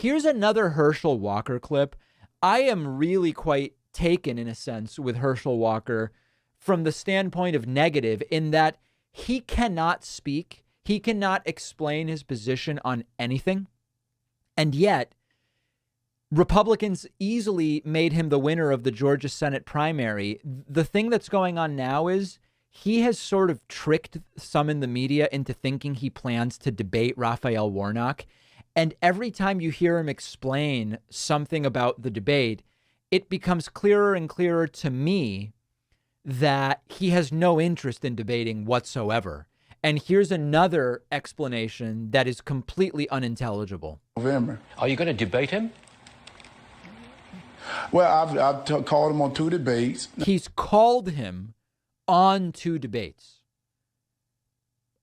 Here's another Herschel Walker clip. I am really quite taken, in a sense, with Herschel Walker from the standpoint of negative, in that he cannot speak. He cannot explain his position on anything. And yet, Republicans easily made him the winner of the Georgia Senate primary. The thing that's going on now is he has sort of tricked some in the media into thinking he plans to debate Raphael Warnock. And every time you hear him explain something about the debate, it becomes clearer and clearer to me that he has no interest in debating whatsoever. And here's another explanation that is completely unintelligible. November. Are you going to debate him? Well, I've called him on 2 debates. He's called him on 2 debates.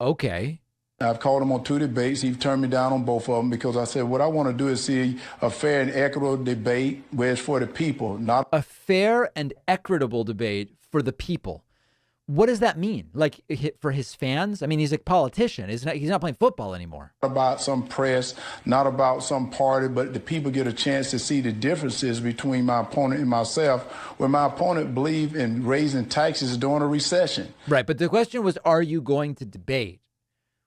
Okay. I've called him on 2 debates. He turned me down on both of them because I said, what I want to do is see a fair and equitable debate where it's for the people, not a fair and equitable debate for the people. What does that mean? Like, for his fans? I mean, he's a politician. He's not playing football anymore. about some press, not about some party, but the people get a chance to see the differences between my opponent and myself, where my opponent believed in raising taxes during a recession. Right. But the question was, are you going to debate?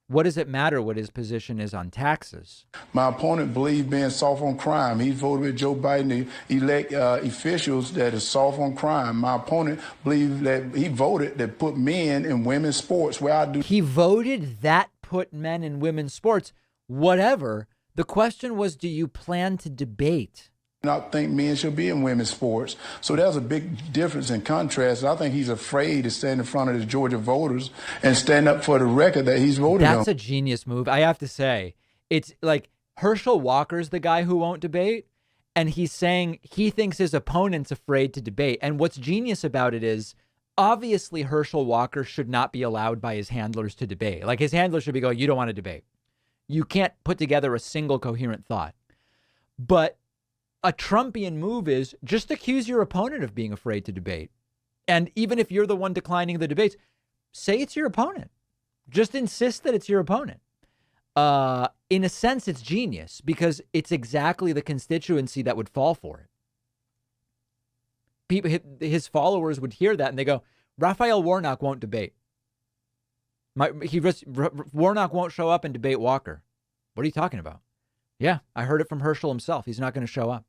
What does it matter what his position is on taxes? My opponent believed being soft on crime. He voted with Joe Biden to elect officials that are soft on crime. My opponent believed that he voted that put men in women's sports where I do. He voted that put men in women's sports. Whatever. The question was, do you plan to debate? Not think men should be in women's sports. So there's a big difference in contrast. I think he's afraid to stand in front of the Georgia voters and stand up for the record that he's voted on. That's a genius move. I have to say, it's like Herschel Walker's the guy who won't debate. And he's saying he thinks his opponent's afraid to debate. And what's genius about it is, obviously, Herschel Walker should not be allowed by his handlers to debate. Like, his handlers should be going, you don't want to debate. You can't put together a single coherent thought. But a Trumpian move is just accuse your opponent of being afraid to debate. And even if you're the one declining the debates, say it's your opponent. Just insist that it's your opponent. In a sense, it's genius because it's exactly the constituency that would fall for it. People, his followers would hear that and they go, Raphael Warnock won't debate. Warnock won't show up and debate Walker. What are you talking about? Yeah, I heard it from Herschel himself. He's not going to show up.